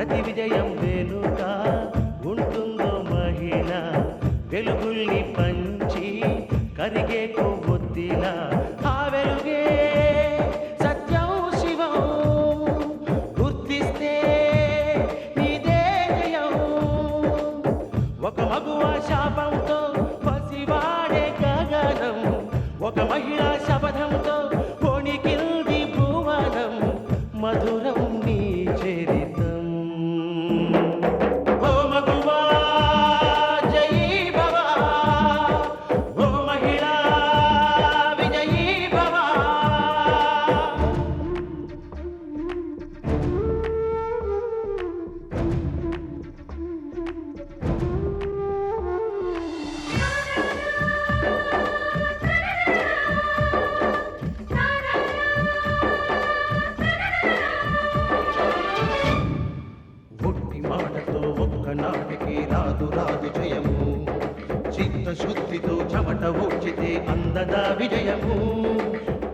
ప్రతి విజయం వెనుక ఉంటుందో మహిళ, వెలుగుల్ని పంచి కరిగే కొవ్వొత్తిలా. ఆ వెలుగే సత్యం శివం, గుర్తిస్తే నీదే జయం. ఒక మగువ శాపంతో పసివాడే గగనం, ఒక మహిళా శపథంతో కొణికిల్ది భువనం. మధురం నీ చరితం. ఓ మగువా జయీ భవ, ఓ మహిళా విజయీ భవ. ఒట్టి మాటతో ఒక్కనాటికి రాదు రాదు జయము, చిత్తశుద్ధితో చెమట ఊడ్చితే అందదా విజయము.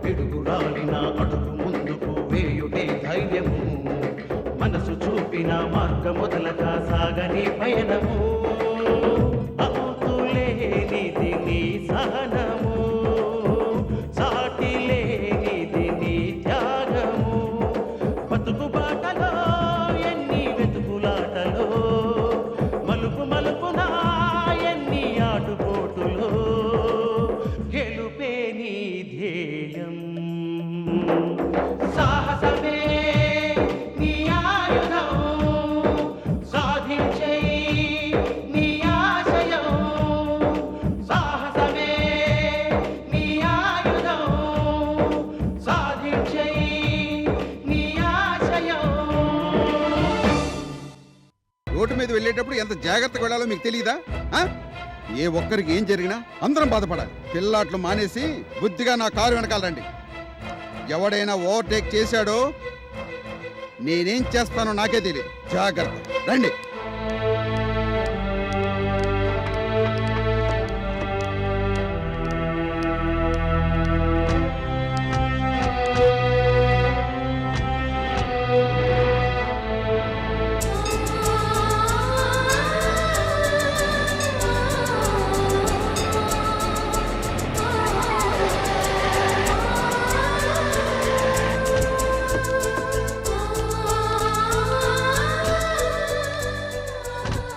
పిడుగురాలిన అడుగు ముందుకు వేయుటే ధైర్యము, మనసు చూపిన మార్గం మొదలక సాగని పయనము. అంతులేనిది నీ సహనము, సాటి లేనిది నీ త్యాగము. బతుకు బాటలో ఎన్ని వెతుకులాటలో, మలుపు మలుపున ఎన్ని ఆటుపోటులో, గెలుపే నీ ధ్యేయం. సాహసమే నీ ఆయుధం, సాధించే నీ ఆశయం. సాహసమే నీ ఆయుధం, సాధించే నీ ఆశయం. రోడ్డు మీద వెళ్ళేటప్పుడు ఎంత జాగ్రత్తగా వెళ్ళాలో మీకు తెలియదా? ఏ ఒక్కరికి ఏం జరిగినా అందరం బాధపడాలి. పిల్లాట్లు మానేసి బుద్ధిగా నా కారు వెనకాలండి. ఎవడైనా ఓవర్టేక్ చేశాడో నేనేం చేస్తానో నాకే తెలియదు. జాగ్రత్త, రండి.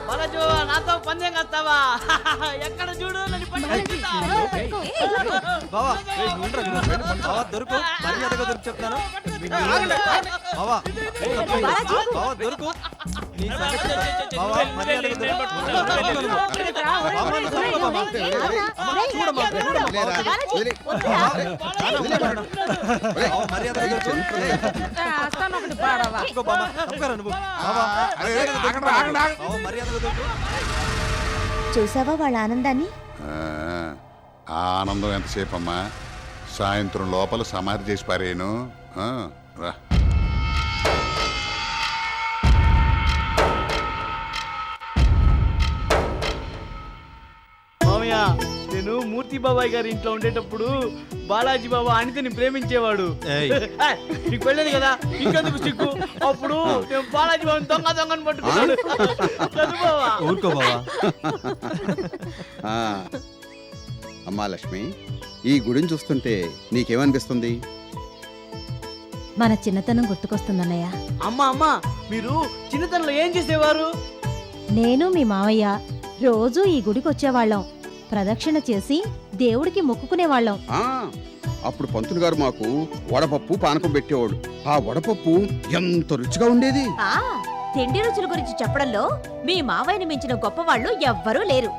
బాలాజు, నాతో పందెం కస్తావా? ఎక్కడ చూడు నన్ను బావా దొరుకు, మర్యాదగా దొరికి చెప్తాను. బావా దొరుకు, నీ సంగతి బావా మర్యాదగా చూసావా వాళ్ళ ఆనందాన్ని? ఆ ఆనందం ఎంతసేపు అమ్మా? సాయంత్రం లోపల సమాధి చేసి పారేను. రా. మామయ్య, నేను మూర్తి బాబాయ్ గారి ఇంట్లో ఉండేటప్పుడు బాలాజీ బాబా అనితని ప్రేమించేవాడు. నీకు పెళ్ళదు కదా, ఇంకెందుకు సిగ్గు? అప్పుడు నేను బాలాజీ బాబు దొంగని పట్టుకున్నాడు. ఊరుకో బావా. అమ్మా లక్ష్మి, ఈ గుడిని చూస్తుంటే నీకేమనిపిస్తుంది? మన చిన్నతనం గుర్తుకొస్తుందన్నయ్య. అమ్మా, మీరు చిన్నతనంలో ఏం చేసేవారు? నేను మీ మావయ్య రోజూ ఈ గుడికి వచ్చేవాళ్ళం. ప్రదక్షిణ చేసి దేవుడికి మొక్కుకునేవాళ్ళం. అప్పుడు పంతులు గారు మాకు వడపప్పు పానకం పెట్టేవాడు. ఆ వడపప్పు ఎంత రుచిగా ఉండేది. తిండి రుచుల గురించి చెప్పడంలో మీ మావయ్యని మించిన గొప్ప వాళ్ళు ఎవ్వరూ లేరు.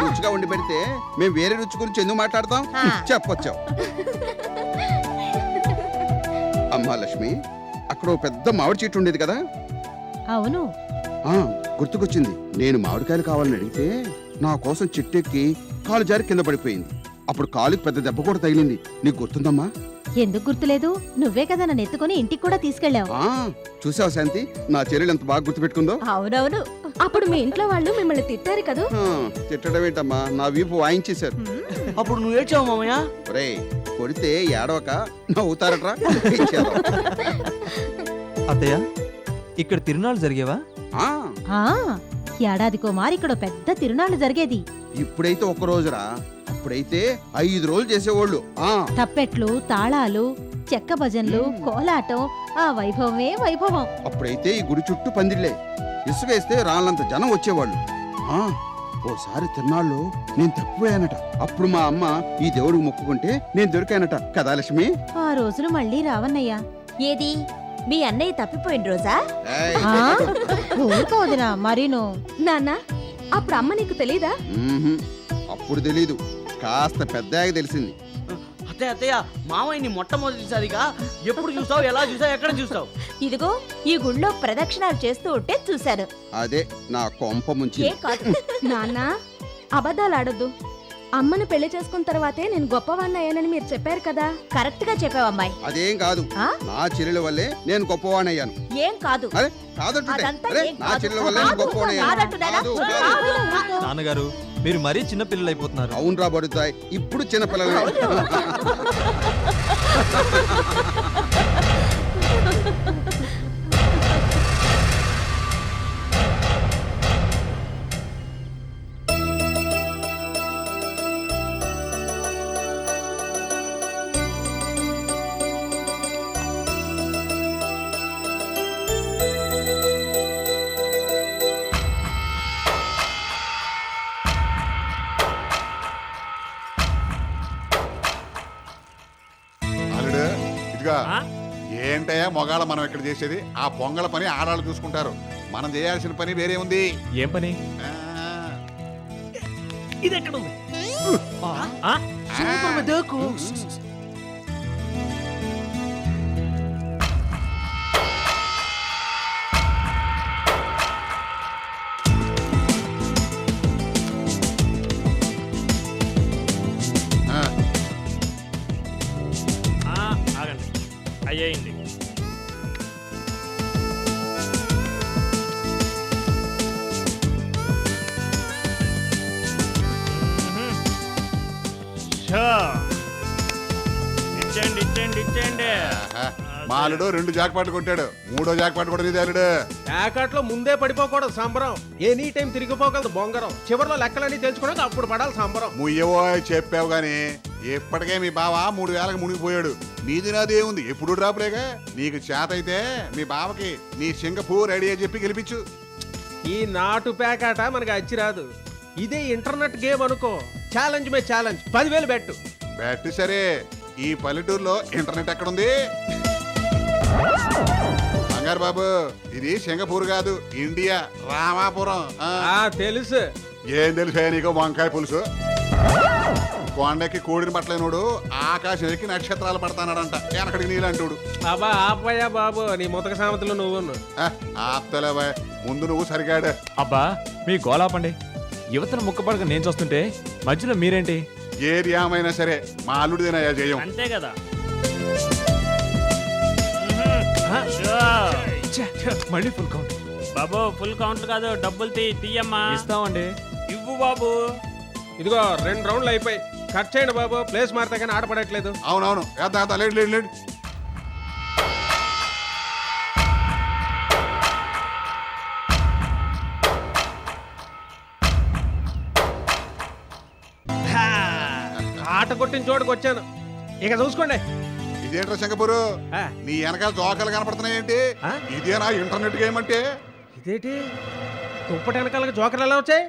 రుచిగా ఉండి పెడితే మేము వేరే రుచి గురించి ఎందుకు మాట్లాడతాం? చెప్పొచ్చాం. అమ్మా లక్ష్మి, అక్కడ ఓ పెద్ద మామిడి చెట్టు ఉండేది కదా? అవును. గుర్తుకొచ్చింది. నేను మామిడికాయలు కావాలని అడిగితే నా కోసం చెట్టెక్కి కాలు జారి కింద పడిపోయింది. అప్పుడు కాలుకి పెద్ద దెబ్బ కూడా తగిలింది. నీకు గుర్తుందమ్మా? ఎందుకు గుర్తులేదు? నువ్వే కదా నన్ను ఎత్తుకుని ఇంటికి కూడా తీసుకెళ్ళావు. చూసావు శాంతి, నా చెల్లెలు ఎంత బాగా గుర్తుపెట్టుకుందో. అవునవును. అప్పుడు మీ ఇంట్లో వాళ్ళు మిమ్మల్ని తిట్టారు కదా? తిట్టడం ఏంటమ్మా, నా వీపు వాయించేశారు. అప్పుడు నువ్వు ఏడ్చావు మామయ్య? రే, కొడితే ఏడవక నవ్వుతారట్రా. అత్తయ్య, ఇక్కడ తిరునాళ్ళు జరిగేవా? ఆ, ఆ ఏడాదికో మారి ఇక్కడ పెద్ద తిరునాళ్ళు జరిగేది. ఇప్పుడైతే ఒక్క రోజురా, అప్పుడైతే 5 రోజులు చేసేవాళ్ళు. ఆ తప్పెట్లు, తాళాలు, చెక్క భజన్లు, కోలాటం, ఆ వైభవమే వైభవం. అప్పుడైతే ఈ గుడి చుట్టూ పందిళ్ళే, ఇసుకేస్తే రాళ్ళంత జనం వచ్చేవాళ్ళు. ఆ ఓసారి తిరునాళ్ళు నేను తప్పిపోయానట. అప్పుడు మా అమ్మ ఈ దేవుడికి మొక్కుకుంటే నేను దొరికానట కదా లక్ష్మి. ఆ రోజులు మళ్ళీ రావన్నయ్యా. ఏది మీ అన్నయ్య తప్పిపోయిన రోజా? ఏయ్, ఆ ఊరుకోదినా మరీను. నాన్న అప్పుడు అమ్మ నీకు తెలీదా? మ్మ్హ్మ్. అప్పుడు తెలీదు, కాస్త పెద్దగా తెలిసింది. అత్తయ్య అత్తయ్య, మామయ్యని మొట్టమొదటిసారిగా ఎప్పుడు చూస్తావు, ఎలా చూస్తావు, ఎక్కడ చూస్తావు? ఇదిగో ఈ గుళ్ళో ప్రదక్షిణాలు చేస్తూ ఉంటే చూశాను. అదే నా కొంప ముంచి. ఏ కాదు నాన్న, అబద్ధాలు ఆడొద్దు. అమ్మను పెళ్లి చేసుకున్న తర్వాతే నేను గొప్పవాణ్ణి అయ్యానని మీరు చెప్పారు కదా. కరెక్ట్ గా చెప్పావు అమ్మాయి. అదేం కాదు, ఆ? నా చెల్లెల వల్లే నేను గొప్పవాణయ్యాను. ఏం కాదు. అరే కాదంటుంటే, అదంతా అరే ఏం నా కాదు. చెల్లెల వల్లే నేను కాదు, గొప్పవాణయ్యాను. కాదంటున్నారా? కాదు, కాదు. నాన్నగారు మీరు మరీ చిన్న పిల్లలు అయిపోతున్నారు. అవునరా బడుతాయి, ఇప్పుడు చిన్నపిల్లలే. అల్లుడు ఇదిగా ఏంటయ్యా మొగాళ్ళ మనం ఇక్కడ చేసేది? ఆ పొంగల పని ఆడాళ్ళు చూసుకుంటారు, మనం చేయాల్సిన పని వేరే ఉంది. ఏం పని? ఆ, ఇది ఎక్కడ ఉంది? సూపర్ మెదకు. ఆ, ఆగండి, అయ్యింది. ఇచ్చేయండి ఇచ్చేయండి ఇచ్చేయండి. ఆహా. మా అల్లుడు 2 జాక్పాట్లు కొట్టాడు, 3వ జాక్పాట్ కూడా నీదే అల్లుడు. ప్యాకెట్లో ముందే పడిపోకూడదు సంబరం. ఎనీ టైం తిరిగిపోగలదు బొంగరం. చివరిలో లెక్కలన్నీ తెలుసుకోవడానికి అప్పుడు పడాలి సంబరం. ముయ్యవో చెప్పావు గాని ఇప్పటికే మీ బావ 3000కి మునిగిపోయాడు. మీది నాదే ఉంది, ఎప్పుడు డ్రాపులేగా. నీకు చేత అయితే మీ బావకి నీ సింగపూర్ ఐడియా చెప్పి గెలిపించు. ఈ నాటు ప్యాకెట మనకి అచ్చి రాదు. ఇదే ఇంటర్నెట్ గేమ్ అనుకో. ఛాలెంజ్ మే ఛాలెంజ్, 10,000 బెట్టు. బెట్ సరే, ఈ పల్లెటూరులో ఇంటర్నెట్ ఎక్కడుంది? బంగారు బాబు, ఇది సింగపూర్ కాదు, ఇండియా, రామాపురం. ఆ, తెలుసు. ఏం తెలుసా నీకు? వంకాయ పులుసు. కొండకి కోడిని పట్టలేనోడు ఆకాశం ఎక్కి నక్షత్రాలు పడతానాడంట, వెనకడికి నీళ్ళంటోడు. అబ్బా ఆపయ్యా బాబు, నీ ముతక సామెతలు నువ్వు. ఆప్తలేవా, ముందు నువ్వు సరిగాడు. అబ్బా మీ గోలాపండి. యువతను ముక్కపడక నేను చూస్తుంటే మధ్యలో మీరేంటి? ఏది ఏమైనా సరే మా అల్లుడిదేనయ్యా జయం. అంతే కదా. మళ్ళీ ఫుల్ కౌంట్. బాబు ఫుల్ కౌంట్ కాదు, డబ్బులు తీయమ్మా. ఇస్తామండి. ఇవ్వు బాబు. ఇదిగో 2 రౌండ్లు అయిపోయి. కట్ చేయండి బాబు, ప్లేస్ మారితే కానీ ఆడపడట్లేదు. అవునవును, లేడు లేడు లేడు. ఆట కొట్టిన చోటుకు వచ్చాను, ఇక చూసుకోండి. ఇదేంట్రా సింగపూరు, ఆ, నీ వెనకాల జోకలు కనపడుతున్నాయేంటి? ఆ? ఇదేనా ఇంటర్నెట్ గేమ్ అంటే? ఇదేంటి దుప్పటి వెనకాలకి జోకర్లు ఎలా వచ్చాయి?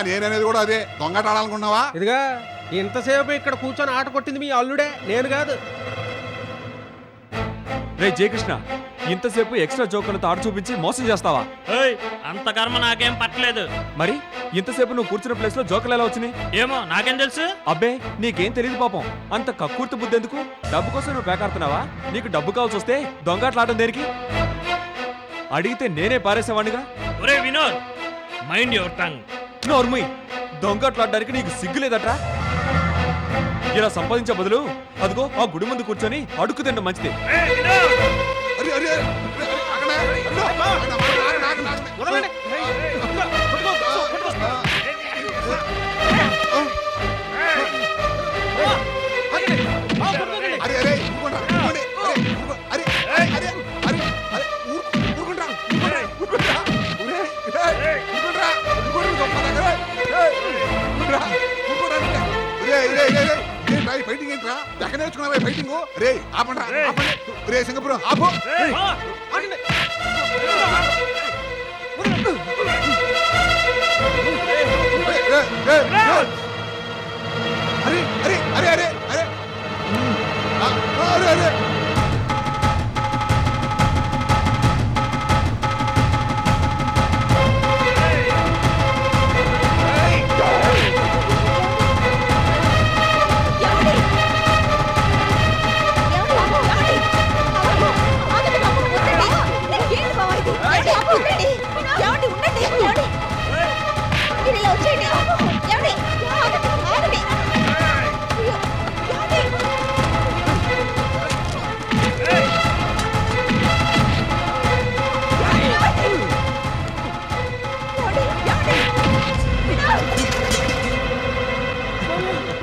నేననేది కూడా అదే. దొంగట ఆడాలనుకున్నావా? ఇదిగా ఇంతసేపు ఇక్కడ కూర్చొని ఆట కొట్టింది మీ అల్లుడే, నేను కాదు. రే జయకృష్ణ, ఇంతసేపు ఎక్స్ట్రా జోకర్లతో ఆట చూపించి మోసం చేస్తావా? ఏయ్, అంత కర్మ నాకేం పట్టలేదు. మరి ఇంతసేపు నువ్వు కూర్చున్న ప్లేస్ లో జోకర్లు ఎలా వచ్చినాయి? ఏమో నాకేం తెలుసు. అబ్బే నీకేం తెలియదు పాపం. అంత కక్కుర్తి బుద్ధి ఎందుకు? డబ్బు కోసం నువ్వు పేకాడుతున్నావా? నీకు డబ్బు కావాల్సి వస్తే దొంగాట్లాడడం దేనికి? అడిగితే నేనే పారేసేవాడిగా. ఒరే వినోద్, మైండ్ యువర్ టంగ్. నోర్ముయ్, దొంగట్లాడడానికి నీకు సిగ్గులేదట్రా? ఇలా సంపాదించే బదులు అదిగో ఆ గుడి ముందు కూర్చొని అడుక్కు తినడం మంచిది. అరే, అరే, అరే, అక్కడే, అడ్డు, నాకు. వదలండి. అరే, అరే, ఊరుకోండ్రా, ఊరుకోండి. అరే, ఊరుకో. అరే, అరే, అరే, అరే, ఊరుకోండ్రా, ఊరుకోండి. ఫైటింగ్ ఏంట్రా ఎక్కడ నేర్చుకున్నావా ఫైటింగ్ రే ఆపండి ఆపండి రే సింగపురం ఆపు అరే అరే అరే అరే అరే అరే అరే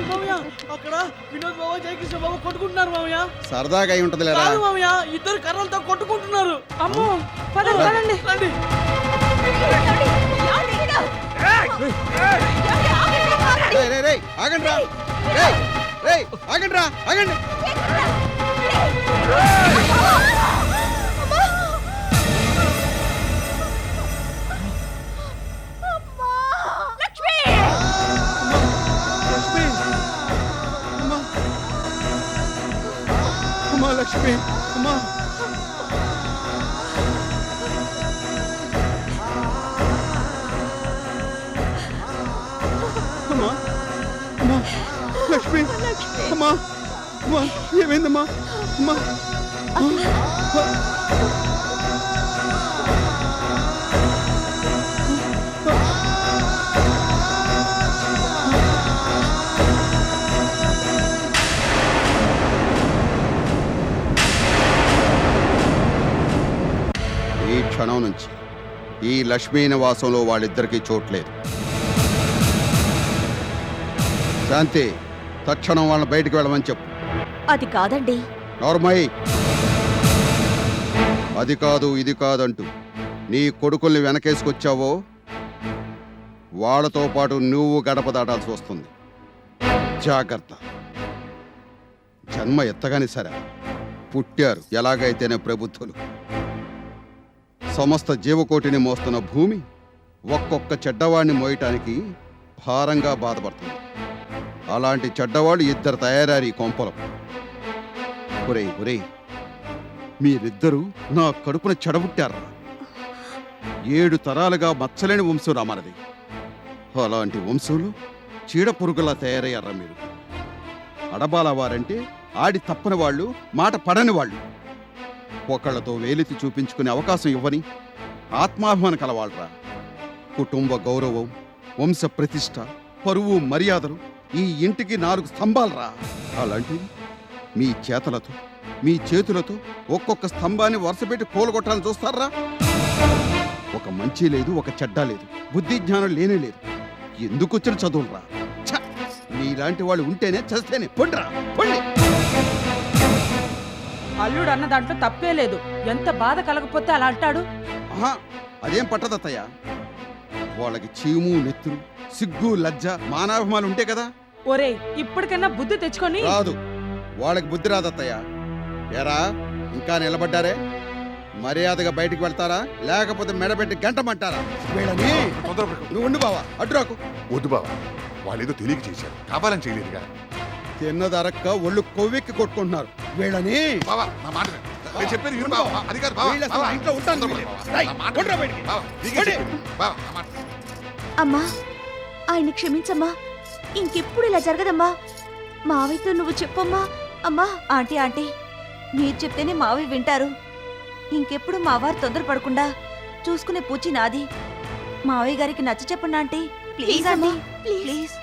మామయ్య అక్కడ వినోద్ బాబు జయకృష్ణ బాబు కొట్టుకుంటున్నారు మామయ్య. సరదాగా అయి ఉంటది లేరా కాదు మామయ్య, ఇద్దరు కర్రలతో కొట్టుకుంటున్నారు. అమ్మో పదండి, పదండి. రండి. రేయ్, రేయ్, రేయ్, ఆగండి రా రేయ్, రేయ్, ఆగండి రా ఆగండి అమ్మా లక్ష్మి అమ్మా అమ్మా అమ్మా లక్ష్మి అమ్మా అమ్మా ఏమైందమ్మా అమ్మా ఈ క్షణం నుంచి ఈ లక్ష్మీ నివాసంలో వాళ్ళిద్దరికీ చోట్లేదు. శాంతి, తక్షణం వాళ్ళని బయటికి వెళ్ళమని చెప్పు. అది కాదండి. నోర్మయ్, అది కాదు ఇది కాదంటూ నీ కొడుకుల్ని వెనకేసుకొచ్చావో వాళ్ళతో పాటు నువ్వు గడప దాటాల్సి వస్తుంది. జాగ్రత్త. జన్మ ఎత్తగానే సరే పుట్టారు ఎలాగైతేనే ప్రబుద్ధులు. సమస్త జీవకోటిని మోస్తున్న భూమి ఒక్కొక్క చెడ్డవాడిని మోయటానికి భారంగా బాధపడుతుంది. అలాంటి చెడ్డవాళ్ళు ఇద్దరు తయారారు ఈ కొంపలం. ఒరేయ్ ఒరేయ్, మీరిద్దరూ నా కడుపున చెడబుట్టారా. 7 తరాలుగా మచ్చలేని వంశం రా మనది. అలాంటి వంశంలో చీడ పురుగులా తయారయ్యారా మీరు. అడబాల వారంటే ఆడి తప్పని వాళ్ళు, మాట పడని వాళ్ళు. ఒకళ్లతో వేలెత్తి చూపించుకునే అవకాశం ఇవ్వని ఆత్మాభిమానం కలవాళ్ళరా. కుటుంబ గౌరవం, వంశ ప్రతిష్ట, పరువు మర్యాదలు ఈ ఇంటికి 4 స్తంభాలరా. అలాంటివి మీ చేతలతో, మీ చేతులతో ఒక్కొక్క స్తంభాన్ని వరుసపెట్టి కూలగొట్టాలని చూస్తారా. ఒక మంచి లేదు, ఒక చెడ్డ లేదు, బుద్ధి జ్ఞానం లేనే లేదు. ఎందుకు వచ్చిన చదువులరా. మీలాంటి వాళ్ళు ఉంటేనే చస్తేనే పొండిరా పొండి. అల్లుడు అన్న దాంట్లో తప్పే లేదు. ఎంత బాధ కలగపోతే అలా అంటాడు. ఆహా, అదేం పట్టదత్తయ్య. వాళ్ళకి చీము, నెత్తురు, సిగ్గు, లజ్జ, మానాభిమానం ఉంటే కదా. ఒరేయ్, ఇప్పటికైనా బుద్ధి తెచ్చుకొని. రాదు, వాళ్ళకి బుద్ధి రాదత్తయ్య. ఎరా ఇంకా నిలబడ్డారే? మర్యాదగా బయటికి వెళ్తారా లేకపోతే మెడబెట్టి గంటమంటారా? వీళ్ళని నువ్వు ఉండు బావా, అడ్డురాకు. వద్దు బావా, వాళ్ళేదో తెలియక చేశారు, కావాలని చేయలేదుగా. తిన్నదరక్క ఒళ్ళు కొవ్వెక్కి కొట్టుకుంటున్నారు. వీళ్ళని బావా నా మాట విను. నేను చెప్పేది విను బావా. అది కాదు బావా. వీళ్ళు అసలు బావా, ఇంట్లో ఉంటాను బావా, వీళ్ళు. బావా, రేయ్, నా మాట కొట్టురా విను. బయటికి. బావా, నీకే కొట్టి. చెప్పేది. బావా, నా మాట. అమ్మా, ఆయన్ని క్షమించమ్మా. ఇంకెప్పుడు ఇలా జరగదమ్మా. మావయ్యతో నువ్వు చెప్పమ్మా. అమ్మా. ఆంటీ ఆంటీ, మీరు చెప్తేనే మావయ్య వింటారు. ఇంకెప్పుడు మా వారు తొందరపడకుండా చూసుకునే పూచి నాది. మావయ్య గారికి నచ్చ చెప్పండి ఆంటీ. Please aunty, please.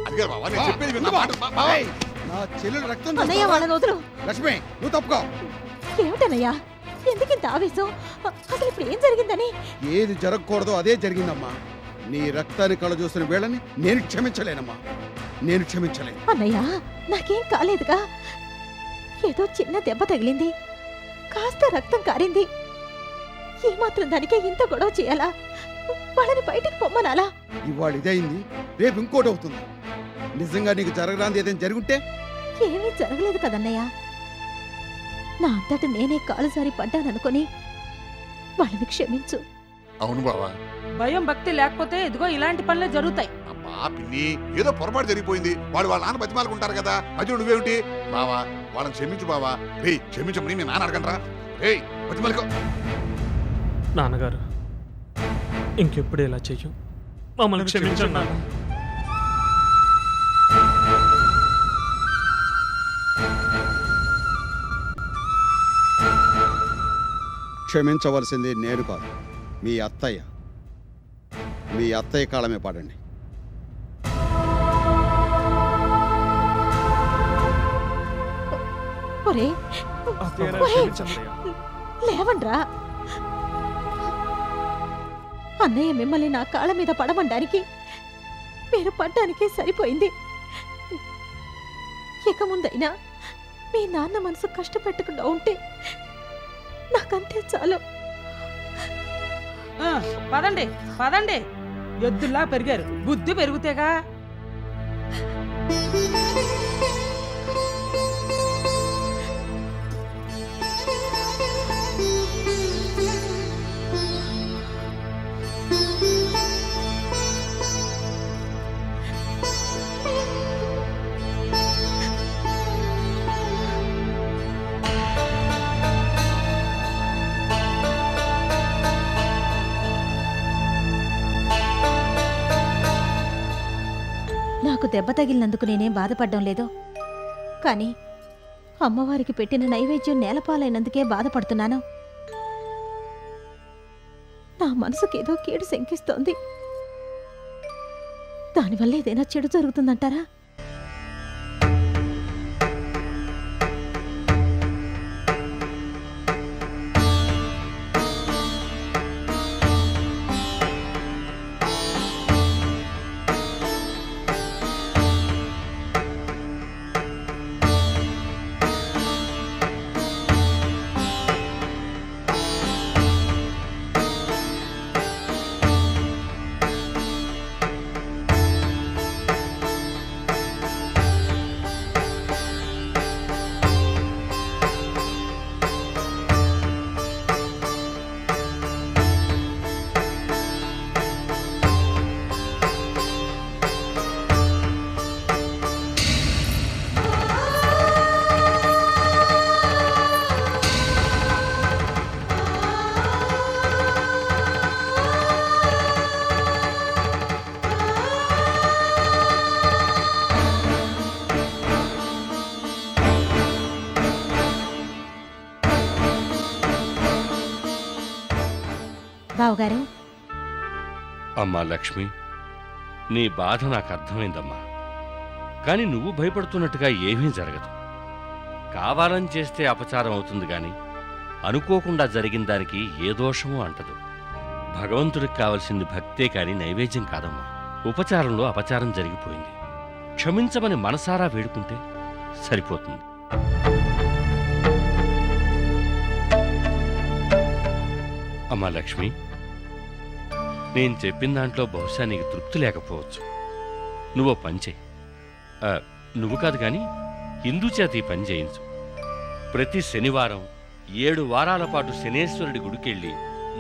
అది కాదు బావా, నేను చెప్పేది విను. నా మాట బావా. ఏయ్, నా చెల్లెలు రక్తం అన్నయ్య, చూస్తావా? వాళ్ళని వదులు. లక్ష్మి, నువ్వు తప్పుకో. ఏమిటన్నయ్యా, ఎందుకింత ఆవేశం? అసలు ఇప్పుడు ఏం జరిగిందని? ఏది జరగకూడదో అదే జరిగిందమ్మా. నీ రక్తాన్ని కళ చూసిన వేళని నేను క్షమించలేనమ్మా. నేను క్షమించలేను. అన్నయ్య, నాకేం కాలేదుగా. ఏదో చిన్న దెబ్బ తగిలింది, కాస్త రక్తం కారింది. ఏమాత్రం దానికే ఇంత గొడవ చేయాలా? వాళ్ళని బయటికి పొమ్మనాలా? ఇవాళ ఇదైంది, రేపు ఇంకోటి అవుతుంది. నిజంగా నీకు జరగరాంది ఏదైనా జరుగుంటే? ఏమీ జరగలేదు కదన్నయ్య. నా అంతట నేనే కాలుసారి పడ్డాననుకొని వాళ్ళని క్షమించు. అవును బావా. భయం భక్తి లేకపోతే ఇదిగో ఇలాంటి పనులే జరుగుతాయి. అబ్బా పిన్ని, ఏదో పొరపాటు జరిగిపోయింది. వాళ్ళ నాన్న బతిమాలుకుంటారు కదా, మధ్య నువ్వేమిటి? బావా వాళ్ళని క్షమించు బావా. రే క్షమించమని మీ నాన్న అడగండ్రా. రే బతిమాలుకో. నాన్నగారు ఇంకెప్పుడు ఇలా చెయ్యం, మమ్మల్ని క్షమించండి నాన్న. క్షమించవలసింది నేను కాదు, మీ అత్తయ్య. మీ అత్తయ్య కాలమే పాడండి. ఒరే, ఒరే, లేవండ్రా. అన్నయ్య మిమ్మల్ని నా కాళ్ళ మీద పడమనడానికి మీరు పడ్డానికి సరిపోయింది. ఇక ముందైనా మీ నాన్న మనసు కష్టపెట్టకుండా ఉంటే నాకంతే చాలు. పదండి పదండి, ఎద్దుల్లా పెరిగారు, బుద్ధి పెరుగుతేగా. నాకు దెబ్బ తగిలినందుకు నేనేం బాధపడ్డం లేదు, కానీ అమ్మవారికి పెట్టిన నైవేద్యం నేలపాలైనందుకే బాధపడుతున్నాను. నా మనసుకేదో కీడు శంకిస్తోంది. దానివల్ల ఏదైనా చెడు జరుగుతుందంటారా? బావగారు, అమ్మా లక్ష్మి, నీ బాధ నాకు అర్థమైందమ్మా. కాని నువ్వు భయపడుతున్నట్టుగా ఏమీ జరగదు. కావాలని చేస్తే అపచారం అవుతుంది గాని అనుకోకుండా జరిగిన దానికి ఏ దోషమూ అంటదు. భగవంతుడికి కావలసింది భక్తే కాని నైవేద్యం కాదమ్మా. ఉపచారంలో అపచారం జరిగిపోయింది, క్షమించమని మనసారా వేడుకుంటే సరిపోతుంది. అమ్మా లక్ష్మి, నేను చెప్పిన దాంట్లో బహుశా నీకు తృప్తి లేకపోవచ్చు. నువ్వు పని చేయి. నువ్వు కాదు కానీ హిందూ చేత ఈ పని చేయించు. ప్రతి శనివారం 7 వారాల పాటు శనేశ్వరుడి గుడికెళ్ళి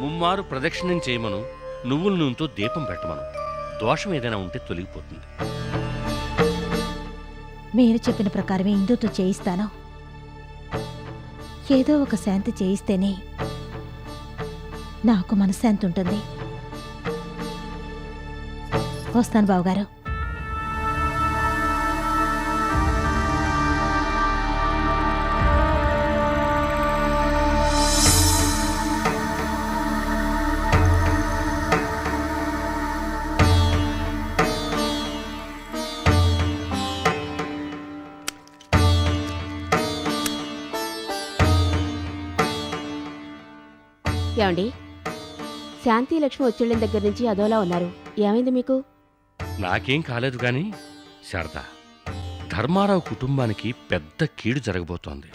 ముమ్మారు ప్రదక్షిణం చేయమను, నువ్వుల నూనెతో దీపం పెట్టమను. దోషం ఏదైనా ఉంటే తొలగిపోతుంది. మీరు చెప్పిన ప్రకారమే హిందూతో చేయిస్తాను. ఏదో ఒక శాంతి చేయిస్తేనే నాకు మనశ్శాంతి ఉంటుంది. వస్తాను బావగారు. ఏమండి, శాంతి లక్ష్మి వచ్చేళ్ళ దగ్గర నుంచి అదోలా ఉన్నారు. ఏమైంది మీకు? నాకేం కాలేదు గాని శారద, ధర్మారావు కుటుంబానికి పెద్ద కీడు జరగబోతోంది.